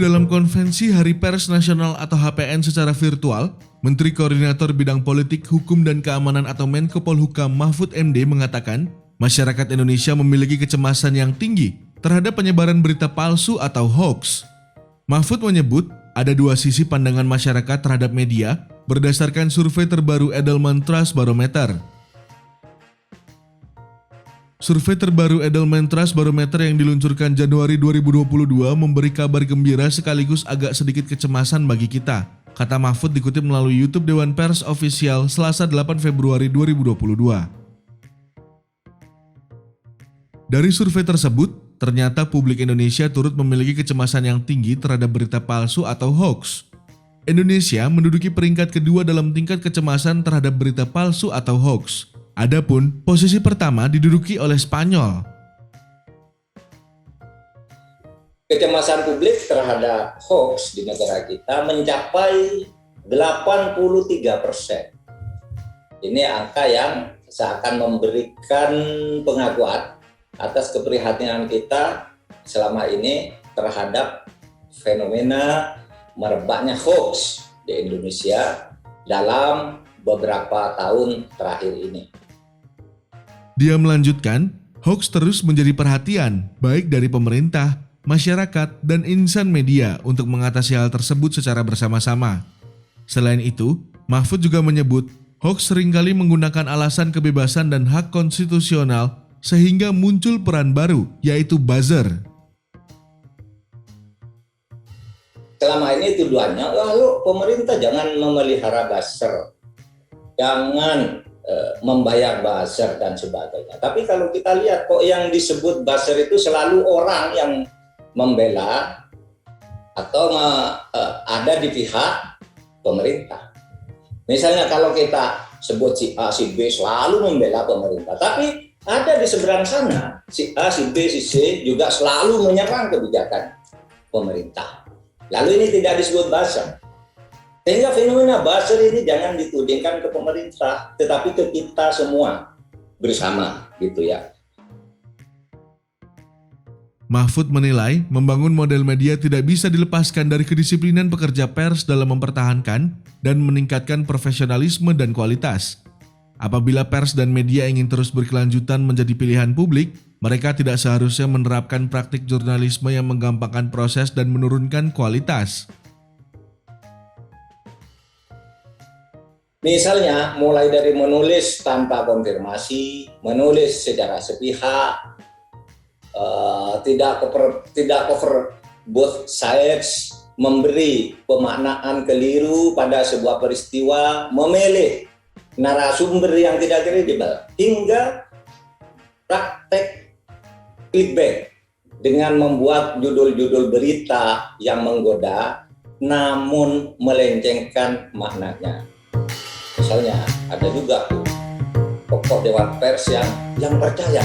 dalam konvensi Hari Pers Nasional atau HPN secara virtual, Menteri Koordinator Bidang Politik, Hukum dan Keamanan atau Menko Polhukam Mahfud MD mengatakan, masyarakat Indonesia memiliki kecemasan yang tinggi terhadap penyebaran berita palsu atau hoax. Mahfud menyebut ada dua sisi pandangan masyarakat terhadap media berdasarkan survei terbaru Edelman Trust Barometer. Survei terbaru Edelman Trust Barometer yang diluncurkan Januari 2022 memberi kabar gembira sekaligus agak sedikit kecemasan bagi kita, kata Mahfud dikutip melalui YouTube Dewan Pers Official Selasa 8 Februari 2022. Dari survei tersebut, ternyata publik Indonesia turut memiliki kecemasan yang tinggi terhadap berita palsu atau hoax. Indonesia menduduki peringkat kedua dalam tingkat kecemasan terhadap berita palsu atau hoax. Adapun posisi pertama diduduki oleh Spanyol. Kecemasan publik terhadap hoax di negara kita mencapai 83%. Ini angka yang seakan memberikan pengakuan atas keprihatinan kita selama ini terhadap fenomena merebaknya hoax di Indonesia dalam beberapa tahun terakhir ini. Dia melanjutkan, hoax terus menjadi perhatian baik dari pemerintah, masyarakat, dan insan media untuk mengatasi hal tersebut secara bersama-sama. Selain itu, Mahfud juga menyebut hoax seringkali menggunakan alasan kebebasan dan hak konstitusional sehingga muncul peran baru, yaitu buzzer. Selama ini tuduhannya, lalu pemerintah jangan memelihara buzzer, jangan membayar buzzer dan sebagainya. Tapi kalau kita lihat kok yang disebut buzzer itu selalu orang yang membela atau ada di pihak pemerintah. Misalnya kalau kita sebut si A, si B selalu membela pemerintah, tapi ada di seberang sana si A, si B, si C juga selalu menyerang kebijakan pemerintah. Lalu ini tidak disebut buzzer. Sehingga fenomena buzzer ini jangan ditudingkan ke pemerintah, tetapi ke kita semua bersama, gitu ya. Mahfud menilai membangun model media tidak bisa dilepaskan dari kedisiplinan pekerja pers dalam mempertahankan dan meningkatkan profesionalisme dan kualitas. Apabila pers dan media ingin terus berkelanjutan menjadi pilihan publik, mereka tidak seharusnya menerapkan praktik jurnalisme yang menggampangkan proses dan menurunkan kualitas. Misalnya mulai dari menulis tanpa konfirmasi, menulis secara sepihak, tidak cover both sides, memberi pemaknaan keliru pada sebuah peristiwa, memilih narasumber yang tidak kredibel, hingga praktek clickbait dengan membuat judul-judul berita yang menggoda namun melencengkan maknanya. Misalnya ada juga tokoh Dewan Pers yang percaya